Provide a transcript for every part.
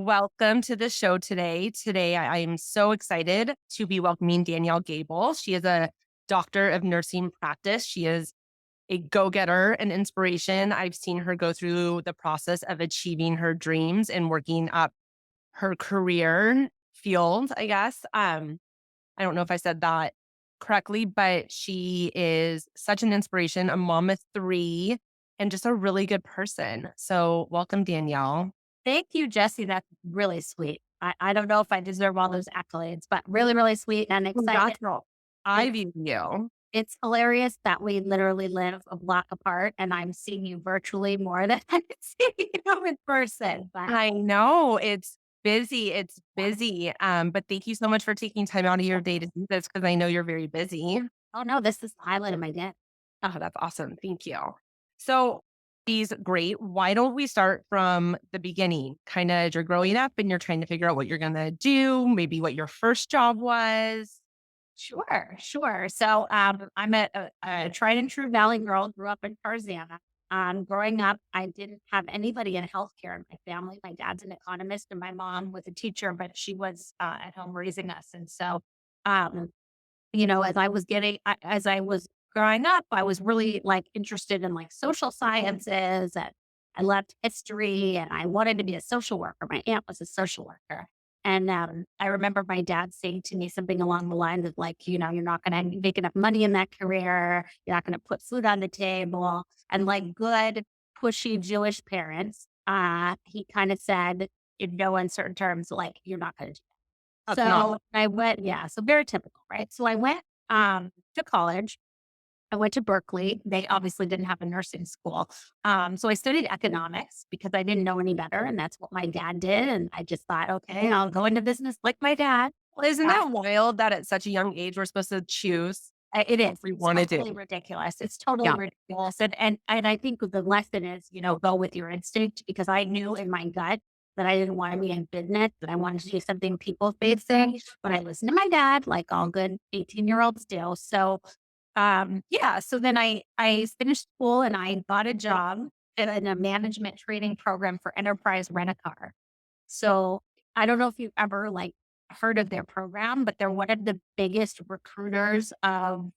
welcome to the show today. Today, I am so excited to be welcoming Danielle Gabele. She is a doctor of nursing practice. She is a go-getter and inspiration. I've seen her go through the process of achieving her dreams and working up her career field, I guess. I don't know if I said that correctly, but she is such an inspiration, a mom of three, and just a really good person. So welcome, Danielle. Thank you, Jessie. That's really sweet. I don't know if I deserve all those accolades, but really, really sweet and excited. Natural. I It, view you. it's hilarious that we literally live a block apart and I'm seeing you virtually more than I can see you in person. But I know it's busy. It's busy. But thank you so much for taking time out of your day to do this because I know you're very busy. oh no, this is the highlight of my day. Oh, that's awesome. Thank you. So these great. Why don't we start from the beginning? Kind of you're growing up and you're trying to figure out what you're gonna do, maybe what your first job was. Sure, sure. So I'm a tried and true Valley girl, grew up in Tarzana. Growing up, I didn't have anybody in healthcare in my family. My dad's an economist and my mom was a teacher, but she was at home raising us. And so, um, as I was growing up, I was really like interested in like social sciences and I loved history and I wanted to be a social worker. My aunt was a social worker. And I remember my dad saying to me something along the lines of like, you're not going to make enough money in that career. You're not going to put food on the table. And like good, pushy Jewish parents, he kind of said, in no uncertain terms, like, you're not going to do that. That's not. So I went, yeah, so very typical, right? So I went to college. I went to Berkeley. They obviously didn't have a nursing school. So I studied economics because I didn't know any better. And that's what my dad did. And I just thought, okay, I'll go into business like my dad. Well, isn't Uh, that wild that at such a young age we're supposed to choose it what is. we It's want to totally do? ridiculous. It's totally Yeah. ridiculous. And I think the lesson is, go with your instinct because I knew in my gut that I didn't want to be in business, that I wanted to do something people facing. But I listened to my dad, like all good 18-year-olds do. So yeah. So then I finished school and I got a job in a management training program for enterprise rent a car. So I don't know if you've ever like heard of their program, but they're one of the biggest recruiters um,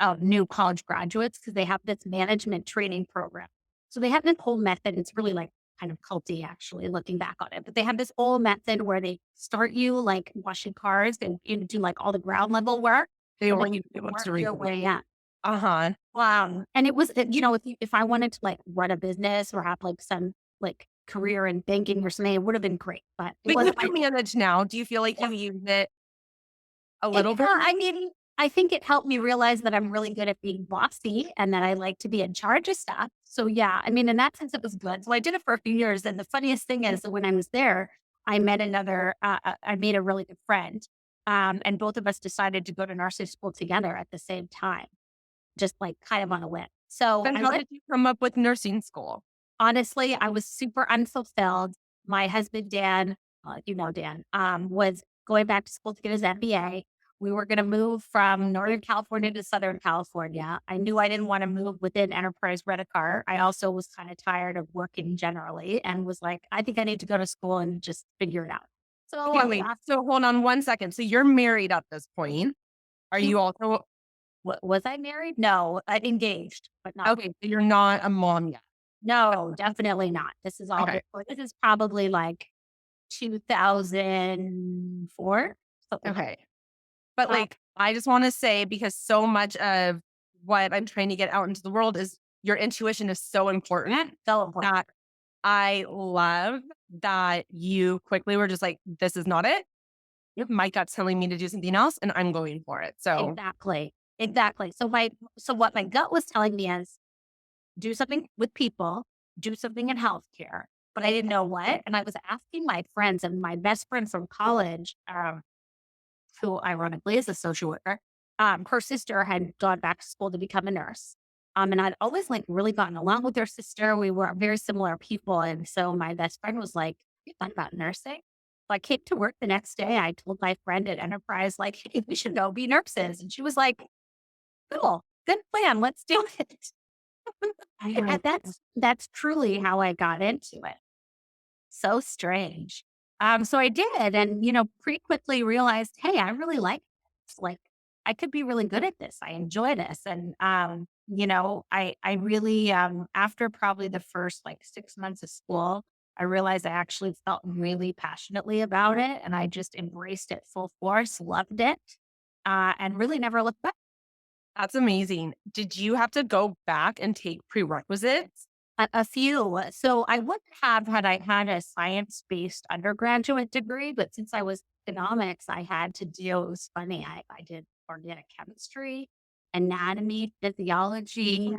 of new college graduates because they have this management training program. So they have this whole method. It's really like kind of culty actually looking back on it, but they have this whole method where they start you like washing cars and you do like all the ground level work They and then want you you to be able work to read. your way up. Uh-huh. Wow. And it was, if I wanted to like run a business or have like some like career in banking or something, it would have been great. But it But you wasn't my can manage now. Do you feel like you use it a it, little bit? I mean, I think it helped me realize that I'm really good at being bossy and that I like to be in charge of stuff. So yeah, I mean, in that sense, it was good. So I did it for a few years. And the funniest thing is that when I was there, I made a really good friend. And both of us decided to go to nursing school together at the same time, just like kind of on a whim. So Then I how went, did you come up with nursing school? honestly, I was super unfulfilled. My husband, Dan, Dan, was going back to school to get his MBA. We were going to move from Northern California to Southern California. I knew I didn't want to move within Enterprise Rent a Car. I also was kind of tired of working generally and was like, I think I need to go to school and just figure it out. So Okay, wait. So hold on one second. So you're married at this point. Are you also was I married? No, I engaged, but not. okay? So you're not a mom yet. No, definitely not. This is all Okay. before. This is probably like 2004, something like Okay. But that. like, I just want to say because so much of what I'm trying to get out into the world is your intuition is so important So important. that I love that you quickly were just like, this is not it. Yep. My gut's telling me to do something else and I'm going for it. So Exactly. Exactly. So what my gut was telling me is do something with people, do something in healthcare, but I didn't know what. And I was asking my friends and my best friend from college, who ironically is a social worker, her sister had gone back to school to become a nurse. And I'd always like really gotten along with her sister. We were very similar people. And so my best friend was like, you thought about nursing? So I came to work the next day. I told my friend at Enterprise, like, hey, we should go be nurses. And she was like, cool, good plan. Let's do it. I And love that's truly how I got into it. So strange. So I did, and pretty quickly realized, hey, I really like this. Like, I could be really good at this. I enjoy this, and I really after probably the first like 6 months of school, I realized I actually felt really passionately about it, and I just embraced it full force, loved it, and really never looked back. That's amazing. Did you have to go back and take prerequisites? A few. So I would have had I had a science-based undergraduate degree, but since I was economics, I had to do it was funny. I did organic chemistry, anatomy, physiology,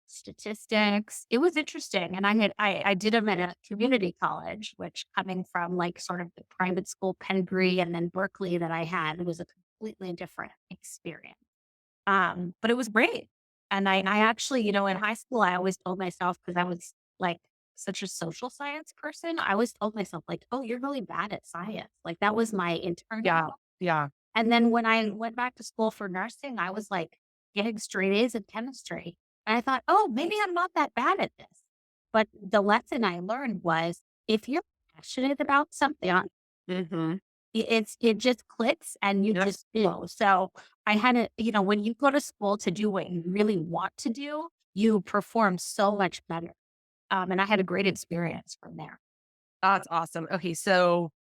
statistics. It was interesting. And I did them at a community college, which coming from like sort of the private school pedigree and then Berkeley that I had was a completely different experience. But it was great. And I actually, in high school, I always told myself because I was like such a social science person, I always told myself, like, oh, you're really bad at science. Like that was my Yeah. internal. Yeah. And then when I went back to school for nursing, I was like getting straight A's in chemistry. And I thought, oh, maybe I'm not that bad at this. But the lesson I learned was if you're passionate about something, Hmm. it just clicks and you Yep. just do. So I had to, when you go to school to do what you really want to do, you perform so much better. And I had a great experience from there. That's awesome. Okay. So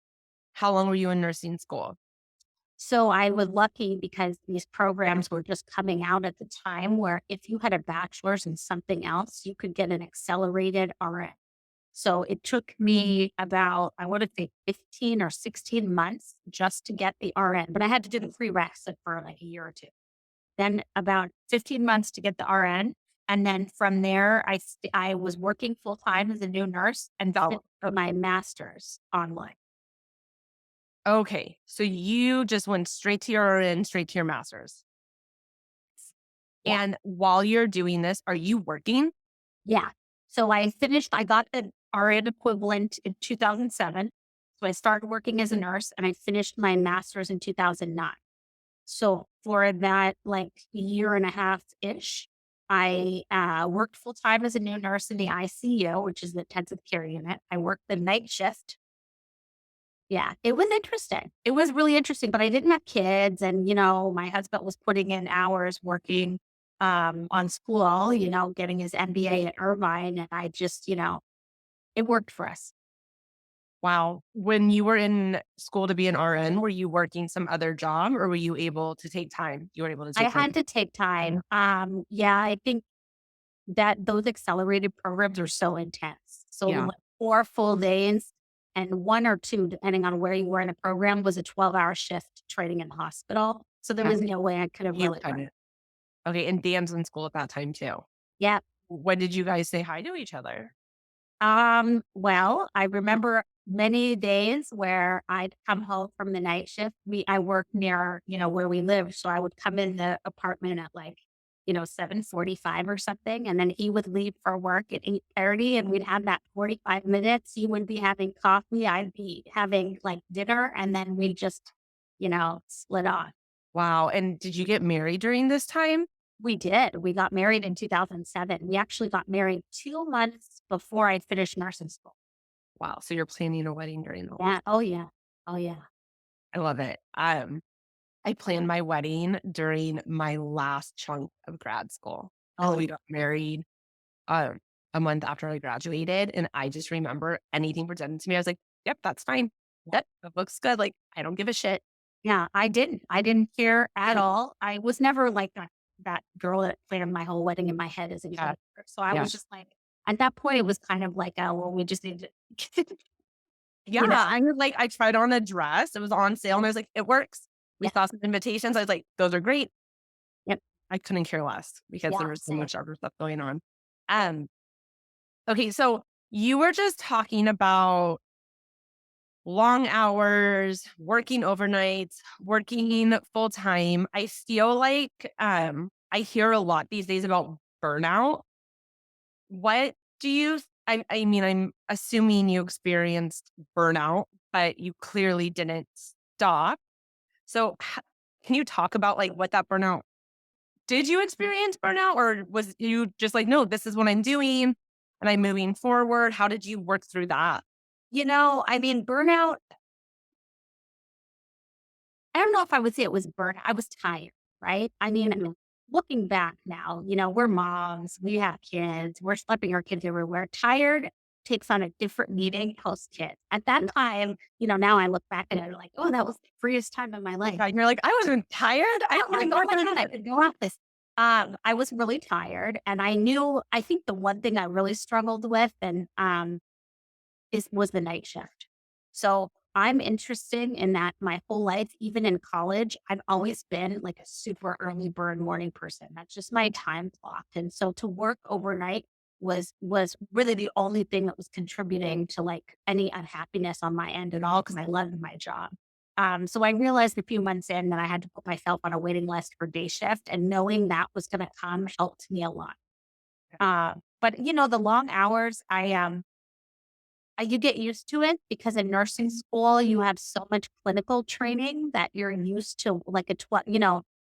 how long were you in nursing school? So I was lucky because these programs were just coming out at the time where if you had a bachelor's in something else, you could get an accelerated RN. So it took me about, I want to say 15 or 16 months just to get the RN, but I had to do the prerequisite for like a year or two. Then about 15 months to get the RN. And then from there, I was working full time as a new nurse and Oh, finished my master's online. okay. So you just went straight to your RN, straight to your master's. Yeah. And while you're doing this, are you working? Yeah. So I got the RN equivalent in 2007. So I started working as a nurse and I finished my master's in 2009. So for that like year and a half ish, I worked full time as a new nurse in the ICU, which is the intensive care unit. I worked the night shift. Yeah, it was interesting. It was really interesting, but I didn't have kids. And, my husband was putting in hours working on school, getting his MBA at Irvine. And I just, it worked for us. Wow. When you were in school to be an RN, were you working some other job or were you able to take time? You were able to I take time. had to take time. Yeah, I think that those accelerated programs are so intense. So Yeah. like 4 full days and 1 or 2, depending on where you were in the program, was a 12-hour shift training in the hospital. So there Yeah. was no way I could have You really kind worked. of. Okay. And Dan's in school at that time too. Yeah. When did you guys say hi to each other? Well, I remember many days where I'd come home from the night shift. I work near, where we live. So I would come in the apartment at like, 7:45 or something. And then he would leave for work at 8:30 and we'd have that 45 minutes. He would be having coffee. I'd be having like dinner and then we just, split off. Wow. And did you get married during this time? We did. We got married in 2007. We actually got married 2 months before I finished nursing school. Wow. So you're planning a wedding during the whole. Yeah. Oh, yeah. Oh, yeah. I love it. I planned my wedding during my last chunk of grad school. And Oh, we got married um, a month after I graduated. And I just remember anything presented to me. I was like, yep, that's fine. Yep, that looks good. Like, I don't give a shit. yeah. I didn't. I didn't care at all. I was never like that girl that planned my whole wedding in my head as a Yeah. kid. So I Yeah. was just like, at that point, it was kind of like, well, we just need to, Yeah. you know, I was like, I tried on a dress. It was on sale. And I was like, it works. We yeah, saw some invitations. I was like, those are great. yep, I couldn't care less because yeah, there was so same. much other stuff going on. Um, okay, so you were just talking about long hours, working overnights, working full time. I feel like I hear a lot these days about burnout. What do you I mean, I'm assuming you experienced burnout, but you clearly didn't stop. So can you talk about like what that burnout did you experience burnout or was you just like, no, this is what I'm doing and I'm moving forward? How did you work through that? I mean, burnout, I don't know if I would say it was burnout. I was tired, right? I mean, Mhm. looking back now, we're moms, we have kids, we're schlepping our kids everywhere. Tired takes on a different meaning post kids. At that time, now I look back at it like, oh, that was the freest time of my life. Yeah, and you're like, "I wasn't tired. I Oh don't my wanna God, go oh my for God, I could go off this. I was really tired and I think the one thing I really struggled with and was the night shift. So I'm interested in that my whole life, even in college, I've always been like a super early bird morning person. That's just my time clock. And so to work overnight was really the only thing that was contributing to like any unhappiness on my end at all because I loved my job. So I realized a few months in that I had to put myself on a waiting list for day shift, and knowing that was going to come helped me a lot. But the long hours, you get used to it because in nursing school, you have so much clinical training that you're used to like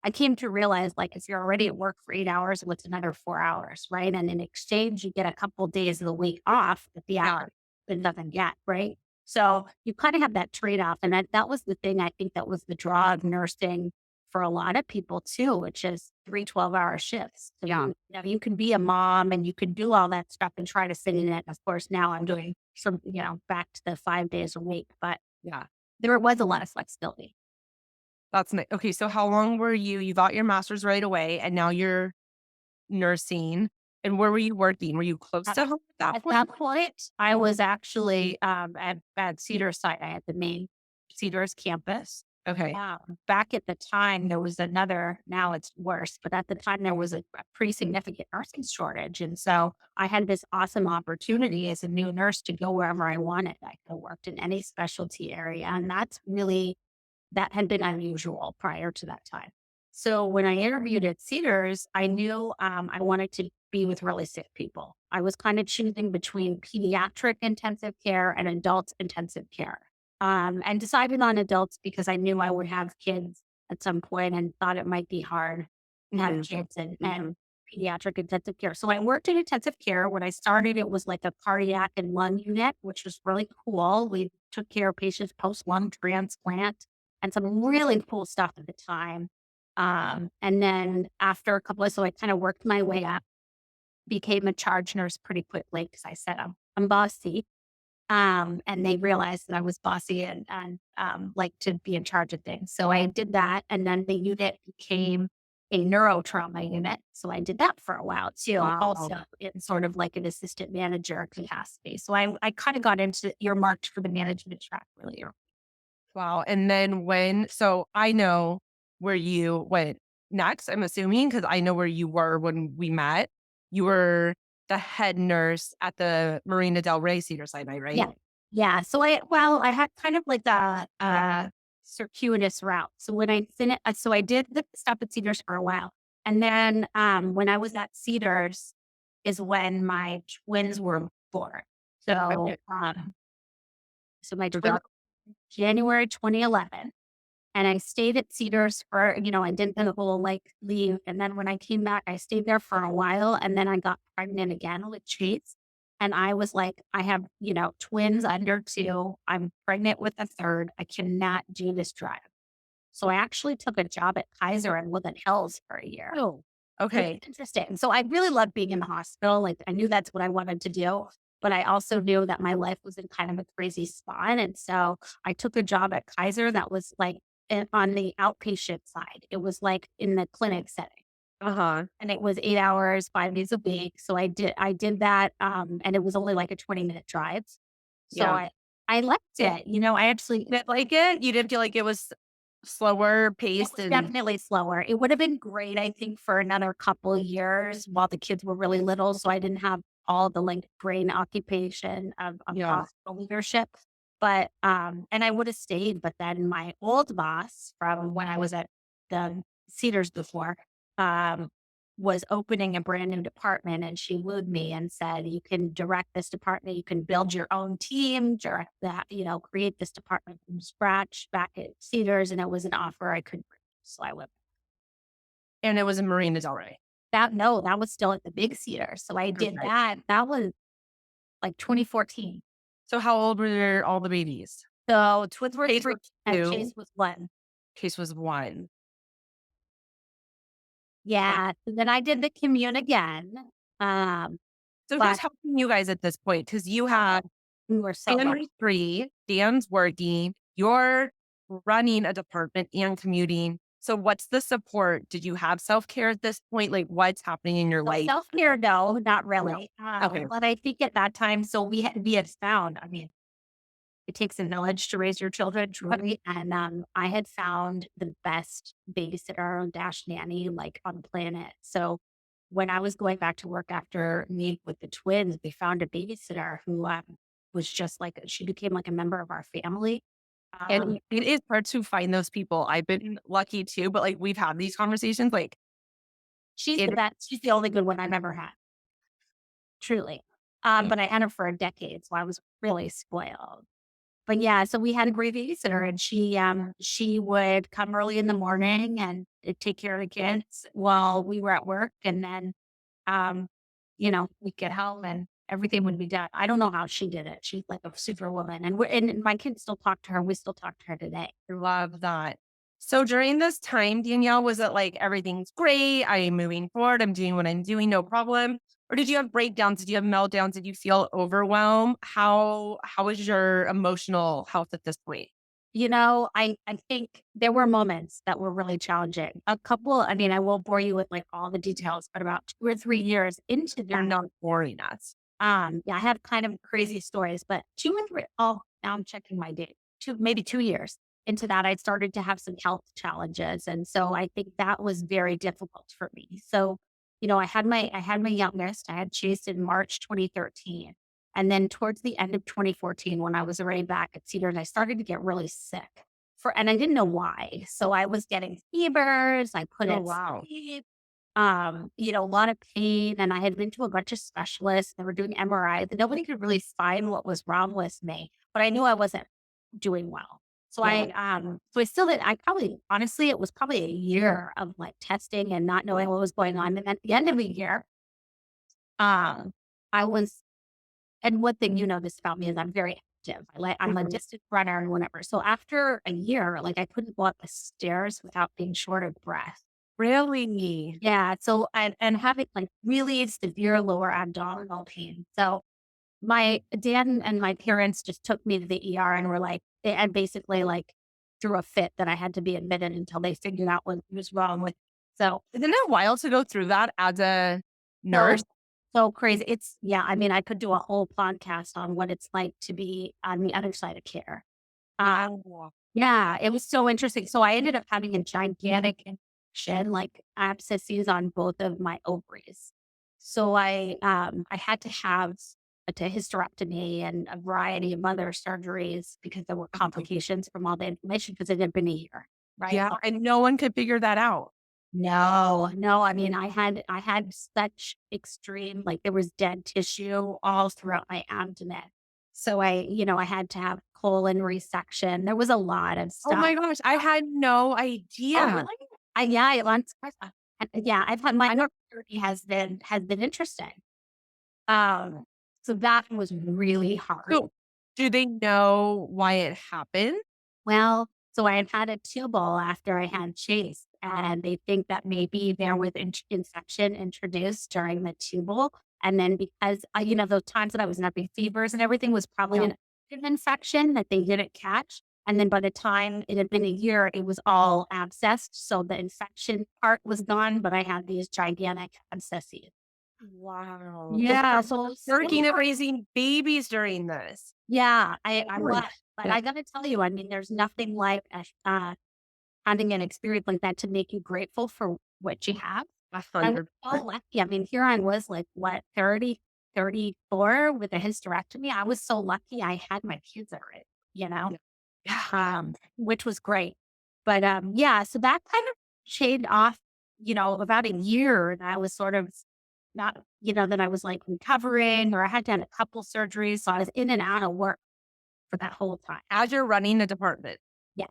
I came to realize like if you're already at work for 8 hours, what's another 4 hours, right? And in exchange, you get a couple days of the week off that the Yeah, hour it doesn't get, right? So you kind of have that trade off. And that was the thing I think that was the draw of nursing for a lot of people too, which is 3 12-hour shifts. So yeah, you can be a mom and you can do all that stuff and try to fit in it. Of course, now I'm doing back to the 5 days a week, but yeah. there was a lot of flexibility. That's nice. Okay, so how long were you got your master's right away, and now you're nursing, and where were you working? Were you close At, to home at that at point? that point, I was actually at Cedars site. I had the main Cedars campus. Okay. Back at the time, there was another, now it's worse, but at the time, there was a pretty significant nursing shortage. And so I had this awesome opportunity as a new nurse to go wherever I wanted. I could have worked in any specialty area. And that had been unusual prior to that time. So when I interviewed at Cedars, I knew I wanted to be with really sick people. I was kind of choosing between pediatric intensive care and adult intensive care, and decided on adults because I knew I would have kids at some point and thought it might be hard to have Mhm, kids and, mhm. and pediatric intensive care. So I worked in intensive care. When I started, it was like a cardiac and lung unit, which was really cool. We took care of patients post lung transplant and some really cool stuff at the time. And then after a couple of, so I kind of worked my way up, became a charge nurse pretty quickly because I said I'm bossy. And they realized that I was bossy and like to be in charge of things. So I did that. And then the unit became a neurotrauma unit. So I did that for a while too, Wow. also in sort of like an assistant manager capacity. So I kind of got into earmarked for the management track really early. Wow, and then so I know where you went next, I'm assuming, because I know where you were when we met. You were the head nurse at the Marina Del Rey Cedar Sinai, right? Yeah. Yeah. So I had kind of like a circuitous route. So when I finished, so I did the stop at Cedars for a while. And then when I was at Cedars is when my twins were born. So, Okay. so my So twins, that January 2011. And I stayed at Cedars for, I did the whole like leave. And then when I came back, I stayed there for a while. And then I got pregnant again with Chase. And I was like, I have, twins under two. I'm pregnant with a third. I cannot do this drive. So I actually took a job at Kaiser in Woodland Hills for a year. Oh, It's okay. interesting. So I really loved being in the hospital. Like I knew that's what I wanted to do, but I also knew that my life was in kind of a crazy spot. And so I took a job at Kaiser that was like on the outpatient side. It was like in the clinic setting. Uh-huh. And it was 8 hours, 5 days a week. So I did that. And it was only like a 20-minute drive. So Yeah. I liked it. I actually Didn't like it? You didn't feel like it was slower It paced was and definitely slower. It would have been great, I think, for another couple years while the kids were really little, so I didn't have all the, like, brain occupation of yeah. hospital leadership, but, and I would have stayed, but then my old boss from when I was at the Cedars before, um, was opening a brand new department, and she wooed me and said, "You can direct this department, you can build your own team, direct that, create this department from scratch back at Cedars," and it was an offer I couldn't refuse, so I went. And it was in Marina Del Rey. No, that was still at the big Cedar, so I did Okay. that. That was, like, 2014. So how old were all the babies? So twins were Chase 3 was and 2, Chase was 1. Case was 1. Yeah, so then I did the commune again, So who's but helping you guys at this point? Because you have we were so lucky. Henry 3, Dan's working, you're running a department and commuting. So what's the support? Did you have self-care at this point? Like, what's happening in your So life? self-care, no, not No. really, Okay. but I think at that time, so we had found, I mean, it takes a village to raise your children, truly. And I had found the best babysitter dash nanny like on the planet. So when I was going back to work after me with the twins, we found a babysitter who was just like she became like a member of our family. And it is hard to find those people. I've been lucky too, but like we've had these conversations, like She's the it best. She's the only good one I've ever had, truly. But I had her for a decade, so I was really spoiled. But yeah, so we had a great babysitter and she would come early in the morning and take care of the kids while we were at work. And then, um, we'd get home and everything would be done. I don't know how she did it. She's like a superwoman. And my kids still talk to her. We still talk to her today. love that. So during this time, Danielle, was it like everything's great? I'm moving forward. I'm doing what I'm doing, no problem. Or did you have breakdowns? Did you have meltdowns? Did you feel overwhelmed? How was your emotional health at this point? I think there were moments that were really challenging. A couple, I mean, I won't bore you with like all the details, but about 2 or 3 years into You're that, not boring us. yeah, I have kind of crazy stories, but 2 and 3, oh, now I'm checking my date. Maybe 2 years into that, I started to have some health challenges. And so I think that was very difficult for me. So, I had my youngest, I had Chase in March 2013. And then towards the end of 2014, when I was already back at Cedars, I started to get really sick and I didn't know why. So I was getting fevers, I Oh, couldn't wow. sleep, a lot of pain. And I had been to a bunch of specialists that were doing MRIs and nobody could really find what was wrong with me, but I knew I wasn't doing well. So I still did. I probably, honestly, it was probably a year of like testing and not knowing what was going on. And at the end of the year, um, I was, and one thing you know this about me is I'm very active. I'm a distance runner and whatever. So after a year, like I couldn't go up the stairs without being short of breath. Really? Yeah, so and having, like, really severe lower abdominal pain. So, my dad and my parents just took me to the ER and were like and basically, like, threw a fit that I had to be admitted until they figured out what was wrong with me. So, Isn't it wild to go through that as a so nurse? so crazy. It's yeah, I mean, I could do a whole podcast on what it's like to be on the other side of care. Uh Wow. Yeah, it was so interesting. So I ended up having a gigantic infection, like abscesses on both of my ovaries. So I had to have a hysterectomy and a variety of other surgeries because there were complications from all the inflammation because it had been a year, right? Yeah, and no one could figure that out. No, no. I mean, I had such extreme, like there was dead tissue all throughout my abdomen. So I had to have colon resection. There was a lot of Oh stuff. my gosh, I had no Oh, idea. really? Yeah, yeah, I've had my therapy has been interesting. Um, so that was really hard. So, do they know why it happened? Well, so I had had a tubal after I had Chase, and they think that maybe there was infection introduced during the tubal. And then because, those times that I was having fevers and everything was probably Yeah. an active infection that they didn't catch. And then by the time it had been a year, it was all abscessed. So the infection part was gone, but I had these gigantic abscesses. Wow. So Yeah. So it's working and raising babies during this. yeah, I Oh my was. But I gotta tell you, I mean, there's nothing like having an experience like that to make you grateful for what you have. I was 100%. so lucky. I mean, here I was like, what, 30, 34 with a hysterectomy. I was so lucky I had my kids already, you know, Yeah. Yeah. which was great. But yeah, so that kind of shaved off, about a year. And I was sort of not, then I was like recovering or I had done a couple surgeries. So I was in and out of work for that whole time. As you're running the department. Yeah.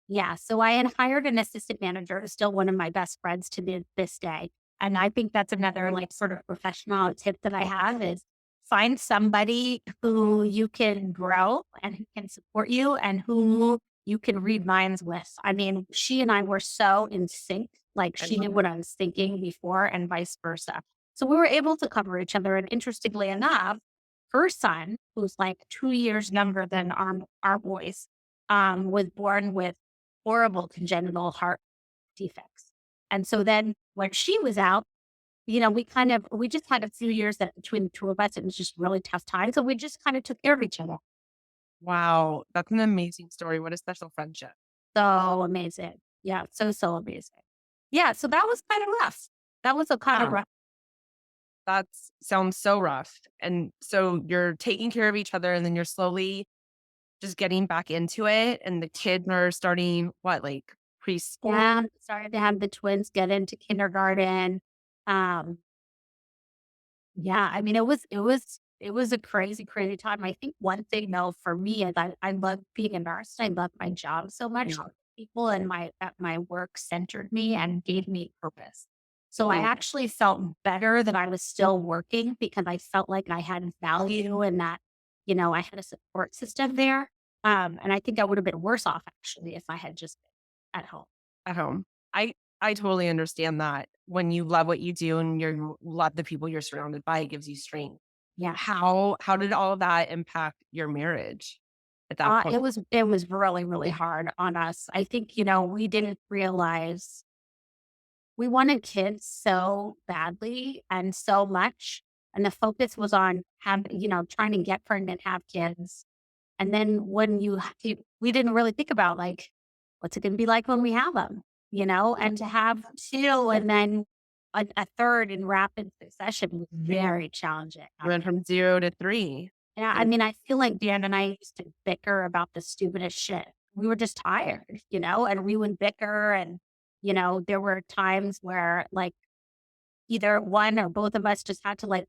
Yeah. So I had hired an assistant manager who's still one of my best friends to this day. And I think that's another like sort of professional tip that I have is find somebody who you can grow and who can support you and who you can read minds with. I mean, she and I were so in sync. Like I she love knew what I was thinking before and vice versa. So we were able to cover each other. And interestingly enough, her son, who's like 2 years younger than our boys, was born with horrible congenital heart defects. And so then when she was out, we just had a few years that between the two of us, it was just really tough times. So we just kind of took care of each other. Wow, that's an amazing story. What a special friendship. So amazing. Yeah. So, so amazing. Yeah. So that was kind of rough. That was a kind of Yeah, rough. that sounds so rough. And so you're taking care of each other and then you're slowly just getting back into it. And the kids are starting what, like preschool? Yeah. Started to have the twins get into kindergarten. Um, Yeah, I mean, it was a crazy, crazy time. I think one thing though for me is I love being a nurse. I love my job so much. Yeah. People and my at my work centered me and gave me purpose. So I Mm, actually felt better that I was still working because I felt like I had value and that, I had a support system there. And I think I would have been worse off actually if I had just been at home. at home. I totally understand that. When you love what you do and you love the people you're surrounded by, it gives you strength. Yeah. How did all of that impact your marriage at that point? It was really, really hard on us. I think, we didn't realize we wanted kids so badly and so much. And the focus was on trying to get pregnant, have kids. And then when we didn't really think about like, what's it going to be like when we have them, and to have two and then a third in rapid succession was very challenging. Went from 0 to 3. Yeah, I And mean, I feel like Dan and I used to bicker about the stupidest shit. We were just tired, and we would bicker. And, there were times where like either one or both of us just had to like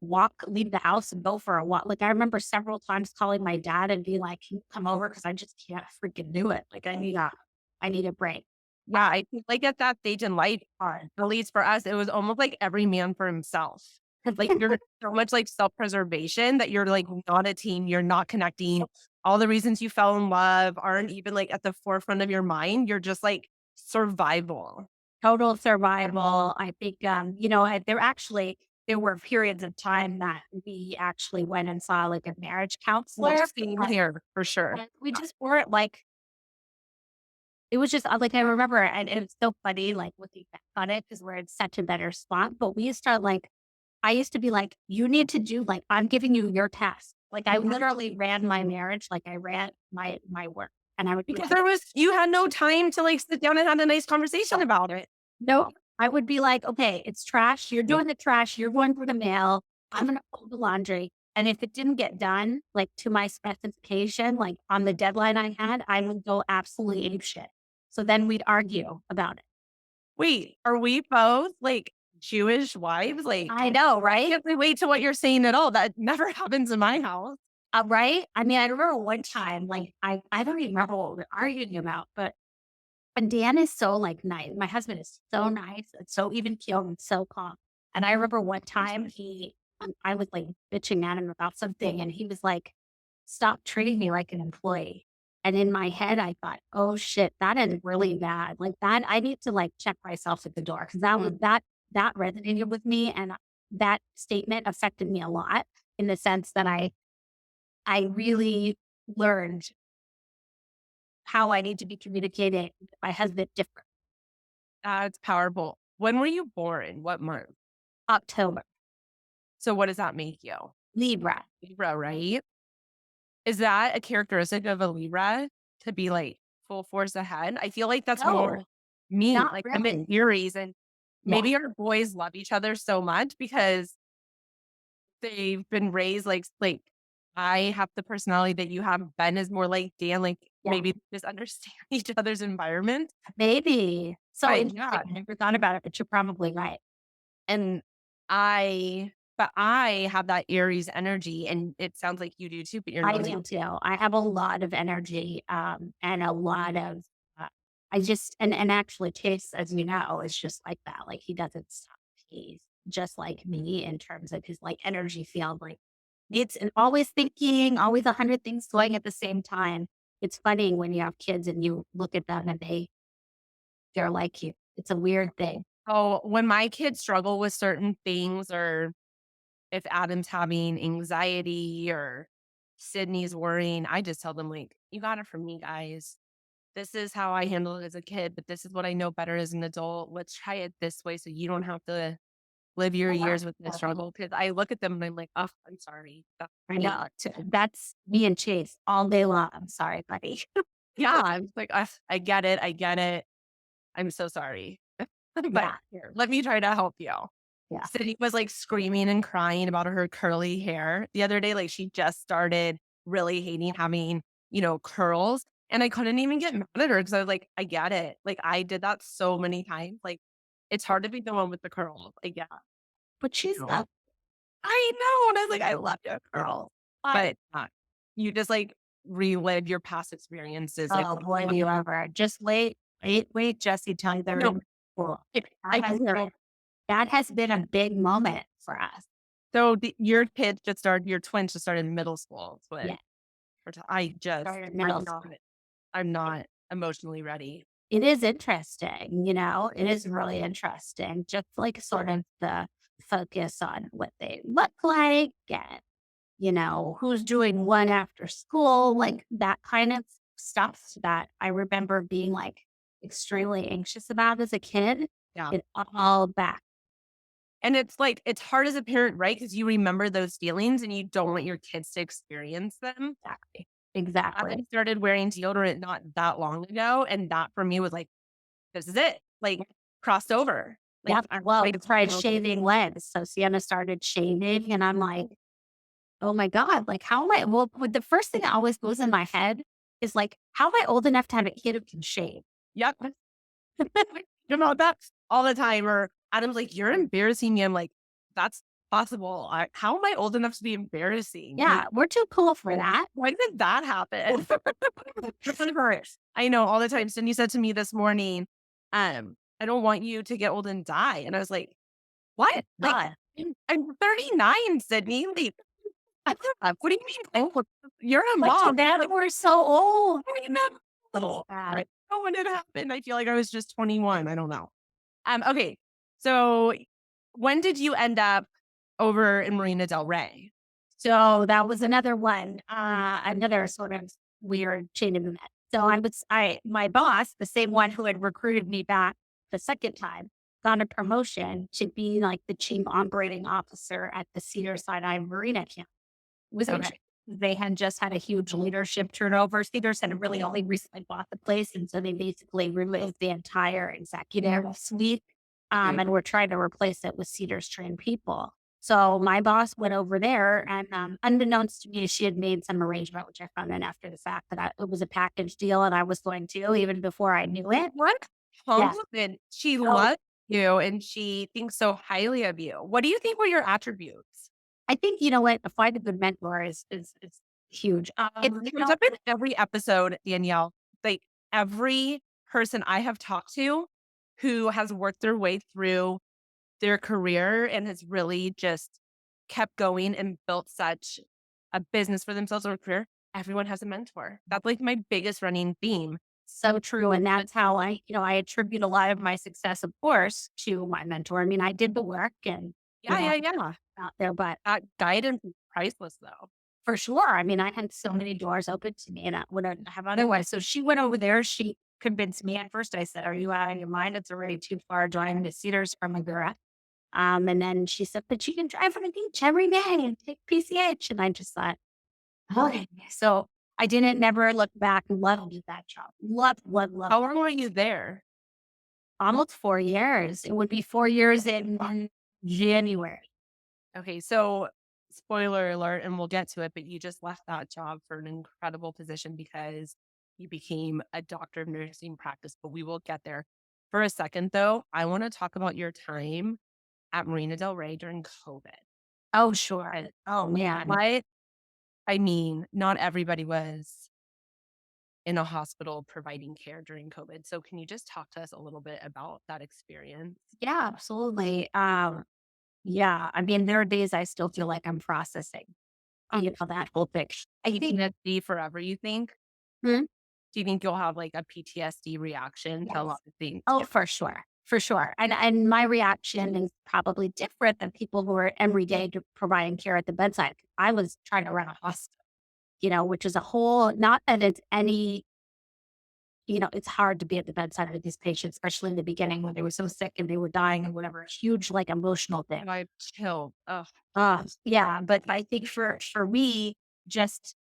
leave the house and go for a walk. Like I remember several times calling my dad and be like, "Can you come over? Cause I just can't freaking do it. Like I need a break." yeah, I think like at that stage in life, at least for us, it was almost like every man for himself. Like you're so much like self-preservation that you're like not a team, you're not connecting. All the reasons you fell in love aren't even like at the forefront of your mind. You're just like survival. Total survival. I think, there were periods of time that we actually went and saw like a marriage counselor. Same here for sure. And we just weren't like, it was just like, I remember, and it's so funny, like looking back on it, because we're in such a better spot. But we used to like, I used to be like, you need to do like, I'm giving you your task. Like I literally ran my marriage, like I ran my work. And I would be Because like, you had no time to like sit down and have a nice conversation about it. no, I would be like, okay, it's trash. You're doing the trash. You're going through the mail. I'm going to fold the laundry. And if it didn't get done, like to my specification, like on the deadline I had, I would go absolutely apeshit. So then we'd argue about it. Wait, are we both like Jewish wives? Like, I know, I right? can't relate to what you're saying at all. That never happens in my house. Right? I mean, I remember one time, like, I don't even remember what we were arguing about, but and Dan is so like nice. My husband is so nice and so even keeled and so calm. And I remember one time I was like bitching at him about something, and he was like, "Stop treating me like an employee." And in my head, I thought, "Oh shit, that is really bad. Like that, I need to like check myself at the door because that resonated with me, and that statement affected me a lot in the sense that I really learned how I need to be communicating with my husband different. That's powerful. When were you born? What month? October, So what does that make you? Libra. Libra, right? Is that a characteristic of a Libra to be like full force ahead? I feel like that's more No, me. not Like I'm an really. Aries and Yeah, maybe our boys love each other so much because they've been raised like I have the personality that you have. Ben is more like Dan, like yeah, maybe just understand each other's environment. maybe. So But interesting. yeah, I never thought about it, but you're probably right. and I have that Aries energy, and it sounds like you do too, but you're I not. do too. I have a lot of energy, and a lot of, I just, and actually Chase, as you know, is just like that. Like he doesn't stop. He's just like me in terms of his like energy field. Like It's and always thinking, always 100 things going at the same time. It's funny when you have kids and you look at them and they're like you. It's a weird thing. Oh, when my kids struggle with certain things, or if Adam's having anxiety or Sydney's worrying, I just tell them, like, you got it from me, guys. This is how I handled it as a kid, but this is what I know better as an adult. Let's try it this way so you don't have to live your years with this struggle. Cause I look at them and I'm like, oh, I'm sorry. That's I me." know. That's me and Chase all day long. I'm sorry, buddy. Yeah. I'm like, I get it. I get it. I'm so sorry. But Yeah. here, let me try to help you. Yeah. Sydney was like screaming and crying about her curly hair the other day. Like she just started really hating having, curls. And I couldn't even get mad at her because I was like, I get it. Like I did that so many times. Like it's hard to be the one with the curls. Like, yeah, But she's not. I know. And I was like, I love your curls. I But you just like relive your past experiences. Like, Oh, boy, do you ever. Just wait, Jesse, till they're no, in school. I can tell. That has been a big moment for us. So your kids just started, your twins just started middle school. Is what Yeah, started I'm middle not, school. I'm not emotionally ready. It is interesting, it is really interesting, just like sort of the focus on what they look like and, who's doing what after school, like that kind of stuff that I remember being like extremely anxious about as a kid. Yeah. It's all back. And it's like, it's hard as a parent, right? Because you remember those feelings and you don't want your kids to experience them. Exactly. I Exactly. started wearing deodorant not that long ago. And that for me was like, this is it. Like crossed over. Like, Yep. Well, I tried shaving legs. So Sienna started shaving, and I'm like, oh my God, like, how am I? Well, the first thing that always goes in my head is like, how am I old enough to have a kid who can shave? yep. That all the time. Or Adam's like, you're embarrassing me. I'm like, that's possible. How am I old enough to be embarrassing? Yeah, Like, we're too cool for that. when did that happen? I know all the time. Cindy said to me this morning, I don't want you to get old and die. And I was like, what? Like, God, I'm 39, Sydney. Like, what do you mean? Oh, you're a but too mom. bad we're so old. I know. Oh, God. when it happened, I feel like I was just 21. I don't know. Okay. So when did you end up over in Marina Del Rey? So that was another one, another sort of weird chain of events. So my boss, the same one who had recruited me back the second time, got a promotion to be like the chief operating officer at the Cedar Sinai Marina camp. It was Okay. interesting. They had just had a huge leadership turnover. Cedars had really only recently bought the place. And so they basically removed the entire executive suite, Okay. and we're trying to replace it with Cedars trained people. So my boss went over there and, unbeknownst to me, she had made some arrangement, which I found out after the fact that it was a package deal and I was going to, even before I knew it. What Yeah. compliment. She So loves you and she thinks so highly of you. What do you think were your attributes? I think, you know what, to find a good mentor is huge. It comes up in every episode, Danielle. Like every person I have talked to who has worked their way through their career and has really just kept going and built such a business for themselves or a career, everyone has a mentor. That's like my biggest running theme. So true. And that's how I attribute a lot of my success, of course, to my mentor. I mean, I did the work and, Yeah, yeah, yeah. out there, but That guidance is priceless though. for sure. I mean, I had so many doors open to me and I wouldn't have otherwise. So she went over there. She convinced me at first. I said, are you out of your mind? It's already too far driving to Cedars from Madura. And then she said, but you can drive from the beach every day and take PCH. And I just thought, okay. So I didn't never look back. Loved that job. Loved. How long were you there? Almost 4 years. It would be 4 years in January. Okay, so spoiler alert, and we'll get to it, but you just left that job for an incredible position because you became a doctor of nursing practice, but we will get there. For a second, though, I want to talk about your time at Marina Del Rey during COVID. Oh, sure. Oh, man. What I mean, not everybody was in a hospital providing care during COVID. So, can you just talk to us a little bit about that experience? Yeah, absolutely. Yeah. I mean, there are days I still feel like I'm processing. that whole thing. I think, PTSD forever, you think? hmm? Do you think you'll have like a PTSD reaction to a lot Yes. of things? Oh, for sure. For sure. And my reaction is probably different than people who are every day providing care at the bedside. I was trying to run a hospital, which is a whole, not that it's any, it's hard to be at the bedside of these patients, especially in the beginning when they were so sick and they were dying and whatever, a huge like emotional thing. I chill. Ugh. Yeah. But I think for me, just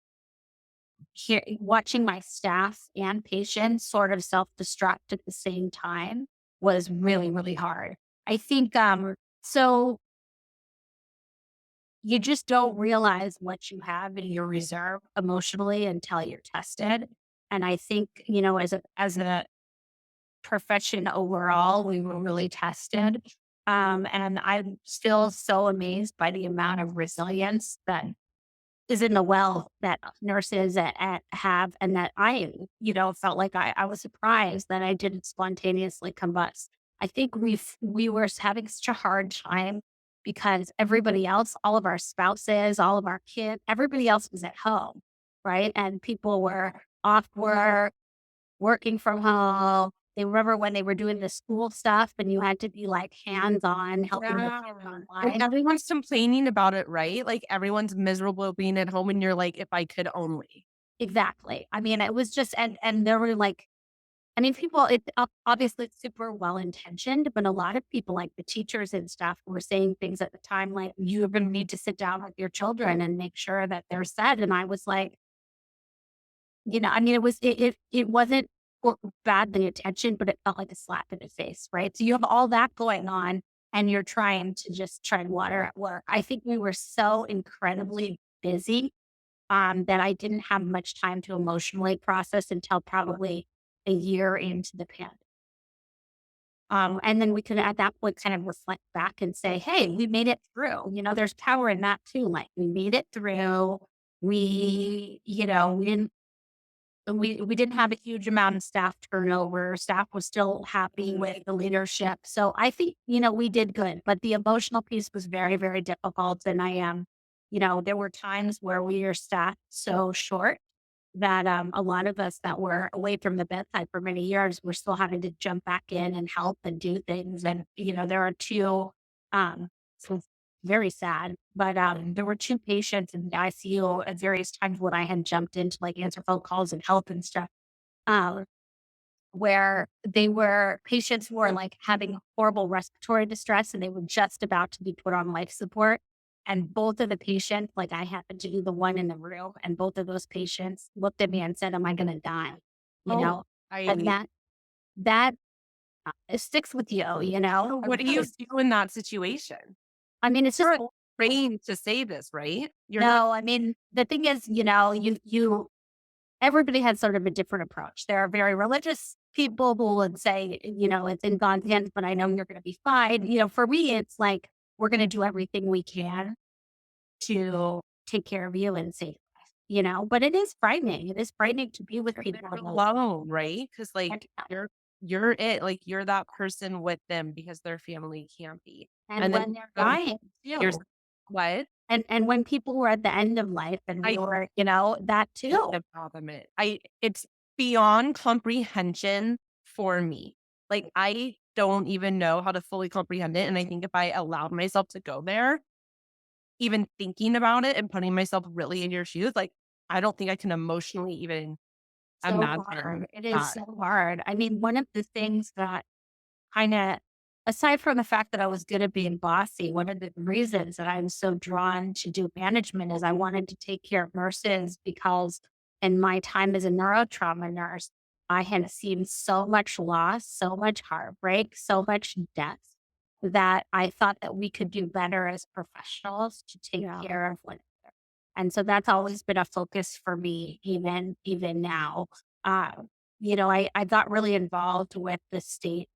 watching my staff and patients sort of self-destruct at the same time was really, really hard. I think, so you just don't realize what you have in your reserve emotionally until you're tested. And I think, as a profession overall, we were really tested. And I'm still so amazed by the amount of resilience that is in the well that nurses have, and that I, felt like I was surprised that I didn't spontaneously combust. I think we were having such a hard time because everybody else, all of our spouses, all of our kids, everybody else was at home, right? And people were off work, working from home. They remember when they were doing the school stuff and you had to be like hands on helping the Yeah. kids And online. everyone's complaining about it, right? Like everyone's miserable being at home and you're like, if I could only. Exactly. I mean, it was just, and there were like, I mean, people, obviously it's super well intentioned, but a lot of people, like the teachers and stuff, were saying things at the time like, you're going to need to sit down with your children and make sure that they're set. And I was like, I mean, it wasn't badly intentioned, but it felt like a slap in the face, right? So you have all that going on and you're trying to just tread water at work. I think we were so incredibly busy that I didn't have much time to emotionally process until probably a year into the pandemic. And then we could at that point kind of reflect back and say, hey, we made it through. There's power in that too. Like we made it through. We didn't have a huge amount of staff turnover. Staff was still happy with the leadership. So I think, we did good, but the emotional piece was very, very difficult. And I am, there were times where we were staffed so short that a lot of us that were away from the bedside for many years were still having to jump back in and help and do things. And, there are two, so it's very sad, but there were two patients in the ICU at various times when I had jumped in to like answer phone calls and help and stuff. Um, where they were patients who were like having horrible respiratory distress and they were just about to be put on life support. And both of the patients, like I happened to be the one in the room, and both of those patients looked at me and said, am I going to die? You Oh, know, and I that it sticks with you, what do you do in that situation? I mean, it's just, You're trained to say this, right? You're not no, I mean, the thing is, everybody has sort of a different approach. There are very religious people who would say, it's in God's hands, but I know you're going to be fine. For me, it's like, we're going to do everything we can to take care of you and save us, but it is frightening. It is frightening to be with people. alone, right? Because And, like you're it, like you're that person with them because their family can't be. and And then when they're so dying, you're too. what? And when people were at the end of life and we I were, that too. can't fathom it. It's beyond comprehension for me. Like I don't even know how to fully comprehend it. And I think if I allowed myself to go there, even thinking about it and putting myself really in your shoes, like I don't think I can emotionally even So imagine hard. It is that. so hard. I mean, one of the things that kind of, aside from the fact that I was good at being bossy, one of the reasons that I'm so drawn to do management is I wanted to take care of nurses because in my time as a neurotrauma nurse, I had seen so much loss, so much heartbreak, so much death that I thought that we could do better as professionals to take care of one another. And so that's always been a focus for me, even now. Uh, I got really involved with the state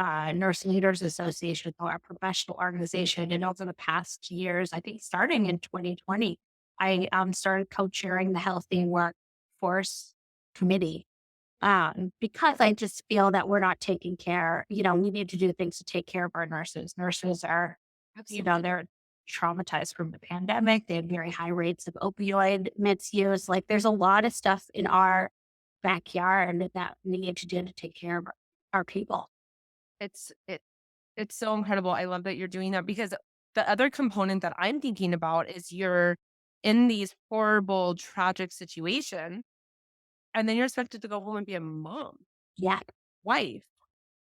Nurse Leaders Association, or a professional organization. And over the past years, I think starting in 2020, I started co-chairing the Healthy Workforce Committee because I just feel that we're not taking care. We need to do things to take care of our nurses. Nurses are, Absolutely. they're traumatized from the pandemic. They have very high rates of opioid misuse. Like there's a lot of stuff in our backyard that we need to do to take care of our people. It's it it's so incredible. I love that you're doing that because the other component that I'm thinking about is you're in these horrible, tragic situations, and then you're expected to go home and be a mom, Yeah. wife,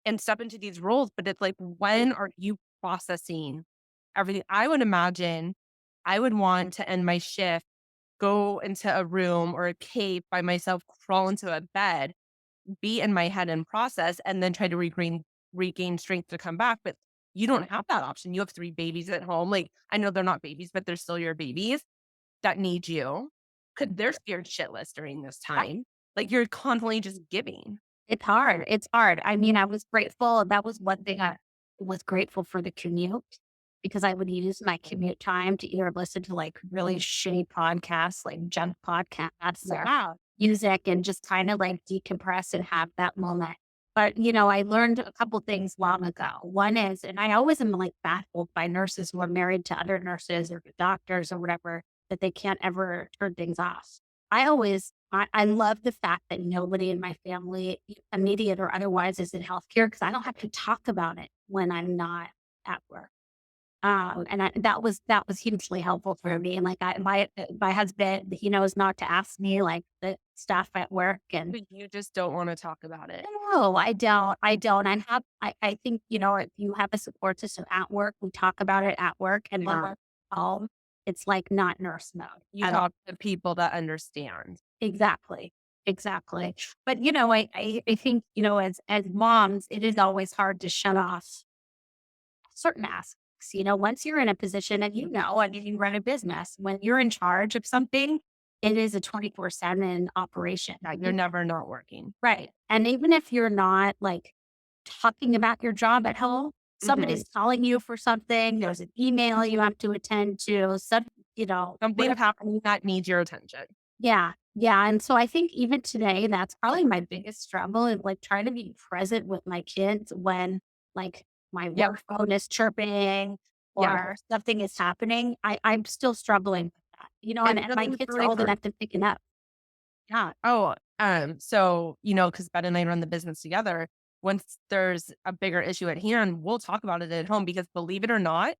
and step into these roles. But it's like, when are you processing everything? I would imagine I would want to end my shift, go into a room or a cave by myself, crawl into a bed, be in my head and process, and then try to regain strength to come back. But you don't have that option. You have 3 babies at home. Like, I know they're not babies, but they're still your babies that need you. 'Cause they're scared shitless during this time. Like, you're constantly just giving. It's hard. It's hard. I mean, I was grateful. That was one thing I was grateful for the commute because I would use my commute time to either listen to like really shitty podcasts, like junk podcasts or Yeah. music and just kind of like decompress and have that moment. But, I learned a couple things long ago. One is, and I always am like baffled by nurses who are married to other nurses or doctors or whatever, that they can't ever turn things off. I love the fact that nobody in my family, immediate or otherwise, is in healthcare because I don't have to talk about it when I'm not at work. That was hugely helpful for me. And like my husband, he knows not to ask me like the stuff at work. And But you just don't wanna talk about it. no, I don't. I don't. I think if you have a support system at work, we talk about it at work, and when Yeah. we're home, it's like not nurse mode You at all. talk to people that understand. Exactly. Exactly. But, I think, as moms, it is always hard to shut off certain aspects. Once you're in a position and and you run a business, when you're in charge of something, it is a 24/7 operation. Yeah, you're never not working. Right. And even if you're not like talking about your job at home, Mhm. somebody's calling you for something, there's an email you have to attend to, Something's whatever. happening that needs your attention. Yeah. Yeah. And so I think even today, that's probably my biggest struggle is like trying to be present with my kids when like my Yep. work phone is chirping Yeah. or something is happening. I'm still struggling with that, It's and my really, kids are really old hard. enough to pick it up. Yeah. Oh, so, because Ben and I run the business together, once there's a bigger issue at hand, we'll talk about it at home because, believe it or not,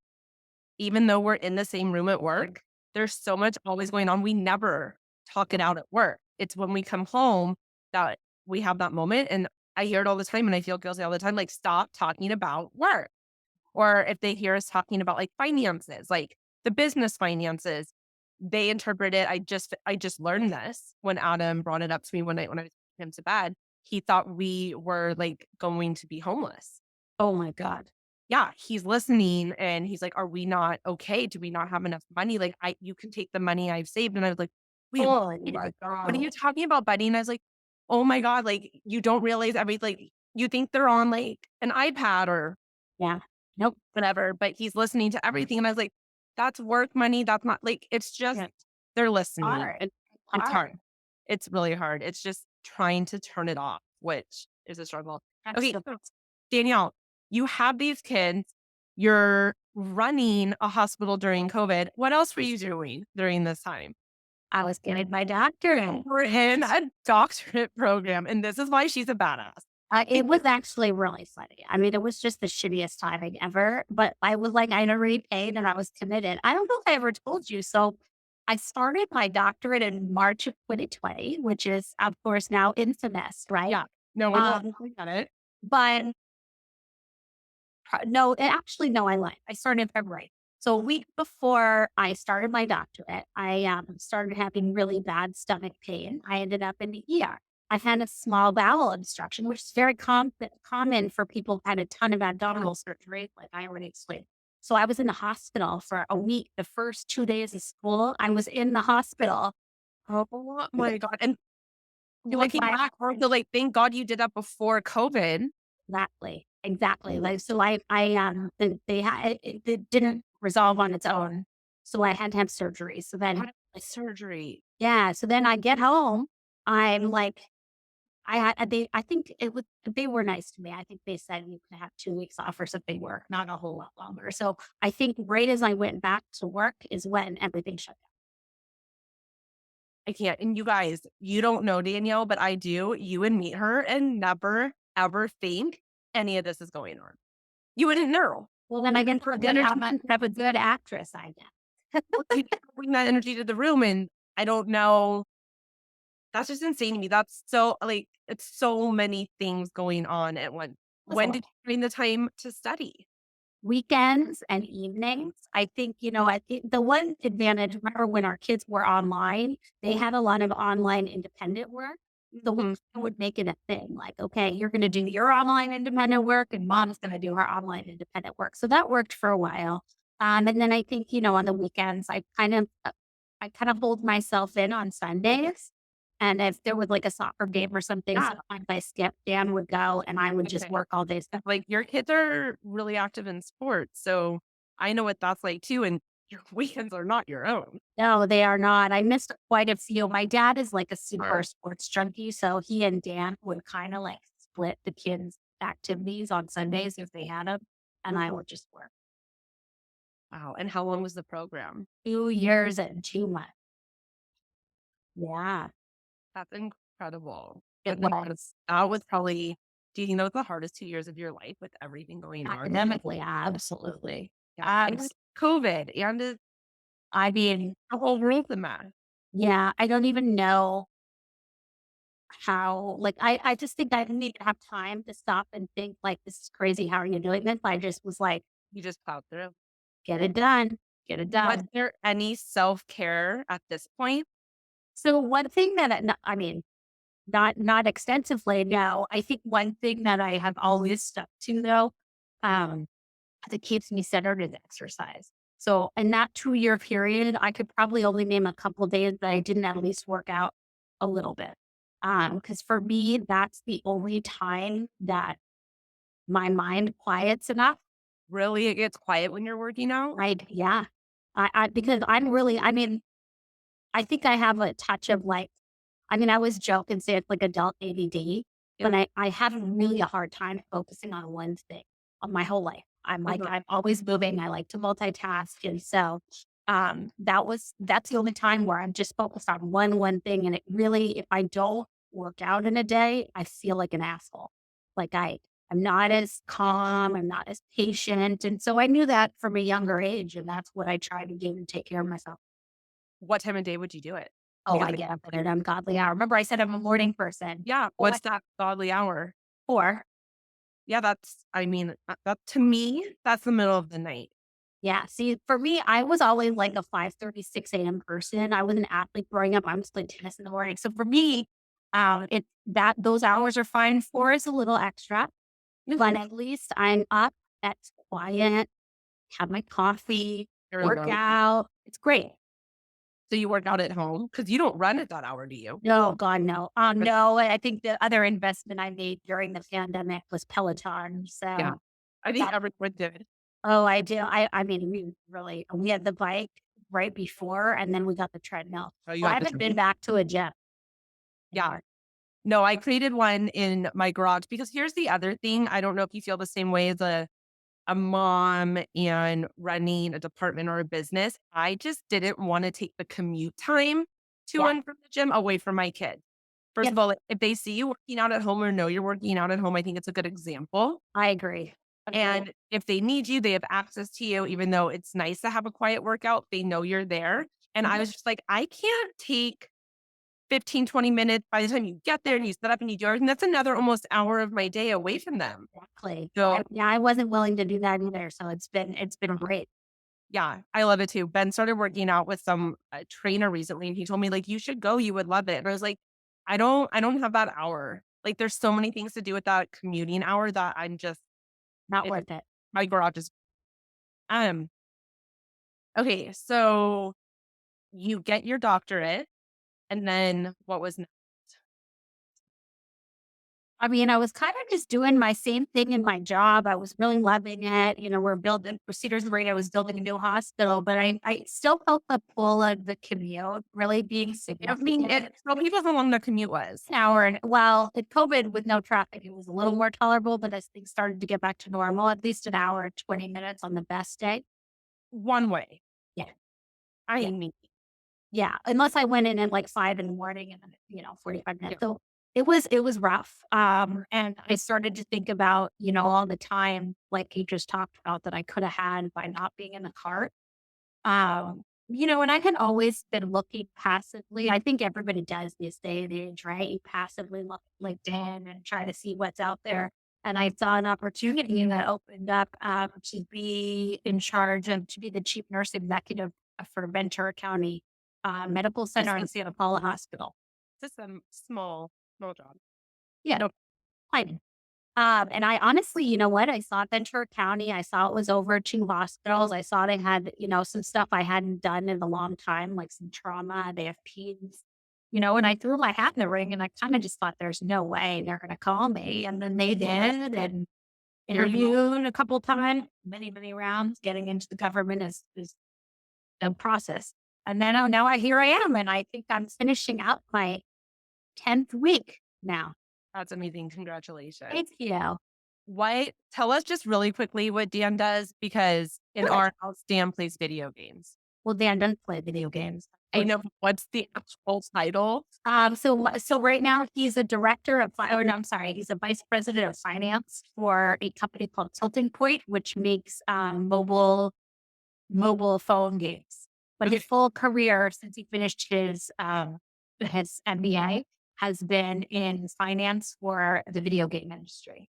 even though we're in the same room at work, there's so much always going on. We never talk it out at work. It's when we come home that we have that moment. And I hear it all the time and I feel guilty all the time. Like, stop talking about work. Or if they hear us talking about like finances, like the business finances, they interpret it. I just learned this when Adam brought it up to me one night when I was putting him to bed. He thought we were like going to be homeless. Oh my God. Yeah, he's listening and he's like, "Are we not okay? Do we not have enough money? Like, you can take the money I've saved." And I was like, "Wait, Oh what my what are God. you talking about, buddy?" And I was like, "Oh my God, like you don't realize like you think they're on like an iPad or Yeah. Nope. whatever, but he's listening to everything." And I was like, "That's work money. That's not like it's just Yeah. they're listening." Hard. It's It's hard. hard. It's really hard. It's just trying to turn it off, which is a struggle. Okay, Absolutely. Danielle, you have these kids. You're running a hospital during COVID. What else were you doing during this time? I was getting my doctorate. We're in a doctorate program, and this is why she's a badass. It was actually really funny. I mean, it was just the shittiest timing ever, but I was like, I'd already paid and I was committed. I don't know if I ever told you. So I started my doctorate in March of 2020, which is, of course, now infamous, right? Yeah. No, we got it. But no, actually, no, I lied. I started in February. So a week before I started my doctorate, I started having really bad stomach pain. I ended up in the ER. I had a small bowel obstruction, which is very common for people who had a ton of abdominal surgery, like I already explained. So I was in the hospital for a week. The first 2 days of school, I was in the hospital. Oh my God. And With looking my back, so like, thank God you did that before COVID. Exactly, exactly. Like, so it didn't resolve on its own. So I had to have surgery. So then, Surgery. yeah. So then I get home. I'm like I think they were nice to me. I think they said you can have 2 weeks off or something, work, not a whole lot longer. So I think right as I went back to work is when everything shut down. I can't. And you guys, you don't know Danielle, but I do. You would meet her and never, ever think any of this is going on. You wouldn't know. Well, then I guess Her I'm energy, a good actress, I guess. you bring that energy to the room. And I don't know. That's just insane to me. That's so like, it's so many things going on at once. That's a When lot. did you find the time to study? Weekends and evenings, I think, I think the one advantage, remember when our kids were online, they had a lot of online independent work. The Mhm. weekend would make it a thing, like, okay, you're going to do your online independent work and mom's going to do her online independent work. So that worked for a while. And then I think, on the weekends, I kind of hold myself in on Sundays. And if there was like a soccer game or something, Yeah. sometimes I skip, Dan would go and I would just Okay. work all day. Like your kids are really active in sports. So I know what that's like too. And your weekends are not your own. No, they are not. I missed quite a few. My dad is like a super Or, sports junkie, so he and Dan would kind of like split the kids' activities on Sundays if they had them, and I would just work. wow. And how long was the program? 2 years and 2 months. Yeah, That's incredible. it Goodness, was that was probably, do you think that was the hardest 2 years of your life with everything going on? academically, absolutely. Yeah. And with COVID and I mean, the whole world's a mess. yeah, I don't even know how. Like, I just think I didn't even have time to stop and think like, this is crazy. How are you doing this? I just was like, You just plowed through. get it done, get it Was done. there any self care at this point? So one thing that I mean, not extensively, no. I think one thing that I have always stuck to though, um, that keeps me centered is exercise. So in that 2-year period, I could probably only name a couple days that I didn't at least work out a little bit. Because for me, that's the only time that my mind quiets enough. Really, it gets quiet when you're working out? Right. Yeah. Because I mean, I think I have a touch of like, I always joke and say it's like adult ADD, but Yep. I have really a hard time focusing on one thing on my whole life. Uh-huh. I'm always moving. I like to multitask. And so that's the only time where I'm just focused on one thing. And it really, if I don't work out in a day, I feel like an asshole. Like I'm not as calm, I'm not as patient. And so I knew that from a younger age. And that's what I try to do to take care of myself. What time of day would you do it? Oh, Because I like, get up at an ungodly hour. Remember, I said I'm a morning person. yeah, Or what's that godly hour? 4. Yeah, that's, I mean, that to me, that's the middle of the night. Yeah. See, for me, I was always like a 5:30, 6 a.m. person. I was an athlete growing up. I was playing tennis in the morning. So for me, it that those hours are fine. 4 is a little extra, but at least I'm up, that's quiet, have my coffee, There we work go. out. It's great. So you work out at home because you don't run at that hour, do you? No, God, no. No, I think the other investment I made during the pandemic was Peloton. Yeah. So I think that everyone did. Oh, I do. I mean, we had the bike right before, and then we got the treadmill. Oh, you Well, I got the haven't been training. back to a gym. Yeah. Yeah. No, I created one in my garage because here's the other thing. I don't know if you feel the same way as a mom and running a department or a business. I just didn't want to take the commute time to Yeah. and from the gym away from my kids. First Yep. of all, if they see you working out at home or know you're working out at home, I think it's a good example. I agree. And if they need you, they have access to you, even though it's nice to have a quiet workout, they know you're there. And I Mhm. was just like, I can't take 15, 20 minutes by the time you get there and you set up and you do everything. That's another almost hour of my day away from them. Exactly. So I wasn't willing to do that either. So it's been great. yeah, I love it too. Ben started working out with some trainer recently and he told me like, you should go, you would love it. And I was like, I don't have that hour. Like there's so many things to do with that commuting hour that I'm just, Not it, worth it. my garage is, um, okay. So you get your doctorate and then what was next? I mean, I was kind of just doing my same thing in my job. I was really loving it. We're building Cedars Marine. I was building a new hospital, but I still felt the pull of the commute really being I mean, significant. it tell people how long the commute was. An hour and well, at COVID with no traffic, it was a little more tolerable, but as things started to get back to normal, at least an hour and 20 minutes on the best day. One way. Yeah. I Yeah. mean, Yeah, unless I went in at like 5 in the morning and then, 45 yeah, minutes. So it was rough. And I started to think about, all the time, like you just talked about, that I could have had by not being in the cart. And I had always been looking passively. I think everybody does this day and age, right? You passively look at LinkedIn and try to see what's out there. And I saw an opportunity that opened up to be in charge of, to be the chief nurse executive for Ventura County Medical just Center a and Santa Paula Hospital. just a small job. Yeah, no, fine. And I honestly, you know what? I saw Ventura County. I saw it was over 2 hospitals. I saw they had, some stuff I hadn't done in a long time, like some trauma. They have peds, and I threw my hat in the ring and I kind of just thought there's no way they're going to call me. And then they did and interviewed a couple times, many, many rounds. Getting into the government is a process. And then now here I am. And I think I'm finishing out my 10th week now. That's amazing. Congratulations. Thank you. What tell us just really quickly what Dan does because in Sure. our house, Dan plays video games. Well, Dan doesn't play video games. I know what's the actual title? So right now he's a director of, or no, I'm sorry, he's a vice president of finance for a company called Tilting Point, which makes mobile phone games. But his Okay. full career since he finished his MBA has been in finance for the video game industry.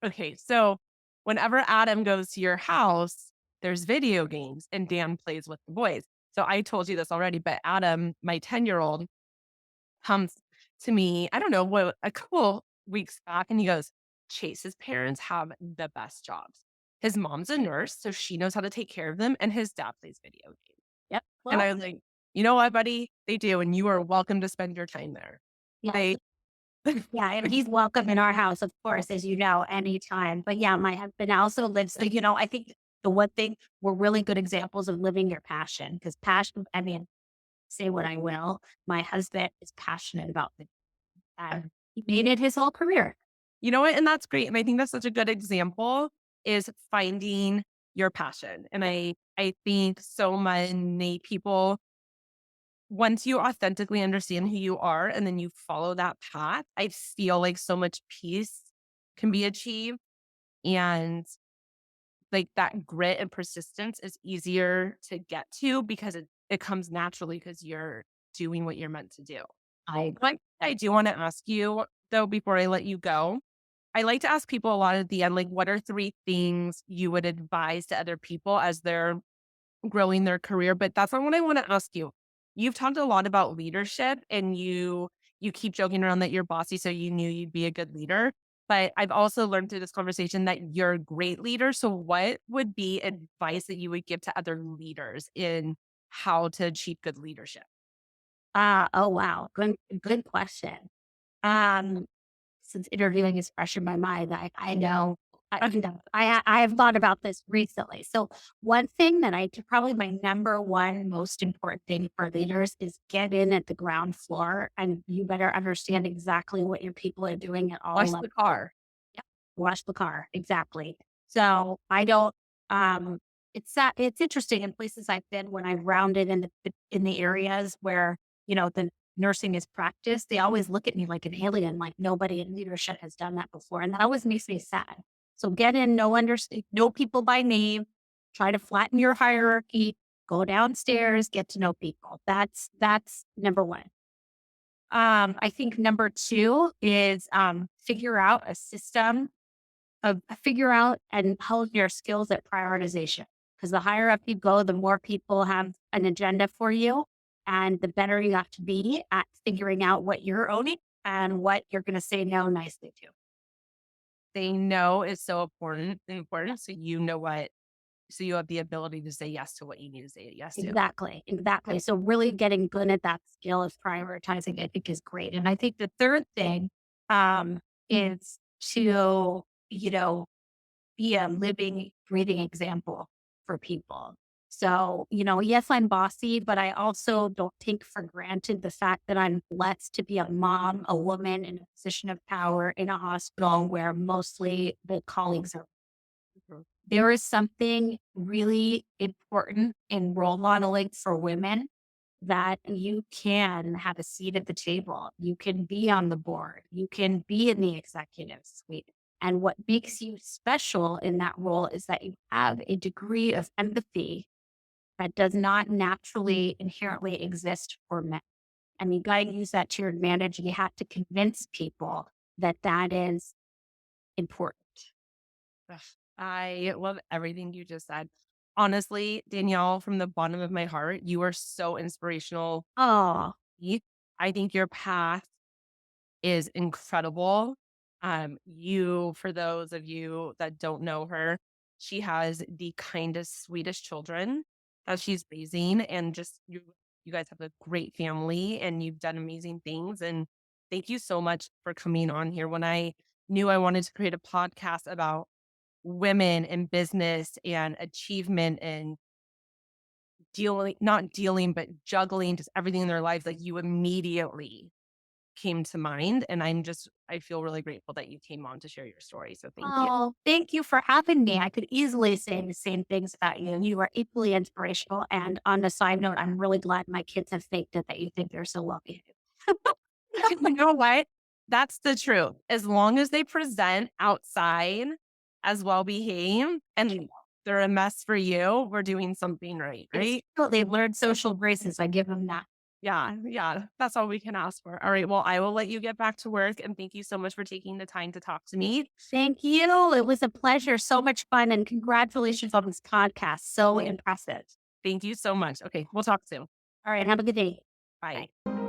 Okay. So whenever Adam goes to your house, there's video games and Dan plays with the boys. So I told you this already, but Adam, my 10-year-old, comes to me, I don't know what, a couple weeks back, and he goes, Chase's parents have the best jobs. His mom's a nurse, so she knows how to take care of them, and his dad plays video games. Yep. And Well, I was like, you know what, buddy? They do, and you are welcome to spend your time there. yeah. They Yeah, and he's welcome in our house, of course, as you know, anytime. But yeah, my husband also lives. So, I think the one thing, we're really good examples of living your passion, because passion, I mean, say what I will, my husband is passionate about it. And he made it his whole career. You know what? And that's great. And I think that's such a good example is finding your passion. And I think so many people, once you authentically understand who you are and then you follow that path, I feel like so much peace can be achieved. And like that grit and persistence is easier to get to because it comes naturally because you're doing what you're meant to do. But I do want to ask you though, before I let you go, I like to ask people a lot at the end, like, what are 3 things you would advise to other people as they're growing their career? But that's not what I want to ask you. You've talked a lot about leadership and you keep joking around that you're bossy, so you knew you'd be a good leader. But I've also learned through this conversation that you're a great leader. So what would be advice that you would give to other leaders in how to achieve good leadership? Oh wow. Good question. Um, since interviewing is fresh in my mind, I know I have thought about this recently. So one thing that probably my number one most important thing for leaders is get in at the ground floor, and you better understand exactly what your people are doing at all Wash levels. the car. Yep. Wash the car. Exactly. So I don't, it's interesting in places I've been when I've rounded in the areas where, the nursing is practiced, they always look at me like an alien, like nobody in leadership has done that before. And that always makes me sad. So get in, know people by name, try to flatten your hierarchy, go downstairs, get to know people. That's number one. I think number two is figure out a system figure out and hone your skills at prioritization. Because the higher up you go, the more people have an agenda for you, and the better you have to be at figuring out what you're owning and what you're going to say no nicely to. Saying no is so important. So you know what, so you have the ability to say yes to what you need to say yes to. Exactly. Exactly. So really getting good at that skill of prioritizing, I think, is great. And I think the third thing, is to, be a living, breathing example for people. So, yes, I'm bossy, but I also don't take for granted the fact that I'm blessed to be a mom, a woman in a position of power in a hospital where mostly the colleagues are. There is something really important in role modeling for women that you can have a seat at the table. You can be on the board. You can be in the executive suite. And what makes you special in that role is that you have a degree of empathy that does not naturally inherently exist for men. And you got to use that to your advantage. You have to convince people that that is important. Ugh, I love everything you just said. Honestly, Danielle, from the bottom of my heart, you are so inspirational. Oh, I think your path is incredible. For those of you that don't know her, she has the kindest, sweetest children that she's raising, and just you guys have a great family, and you've done amazing things. And thank you so much for coming on here. When I knew I wanted to create a podcast about women in business and achievement and not dealing, but juggling just everything in their lives, like you immediately came to mind. And I feel really grateful that you came on to share your story. So thank you. oh, thank you for having me. I could easily say the same things about you. You are equally inspirational. And on a side note, I'm really glad my kids have faked it that you think they're so well behaved. You know what? That's the truth. As long as they present outside as well behaved and they're a mess for you, we're doing something right, It's right? true. They've learned social graces. I give them that. Yeah, yeah. That's all we can ask for. All right. Well, I will let you get back to work. And thank you so much for taking the time to talk to me. Thank you. It was a pleasure. So much fun. And congratulations on this podcast. So impressive. Thank you so much. Okay. We'll talk soon. All right. Have a good day. Bye. Bye.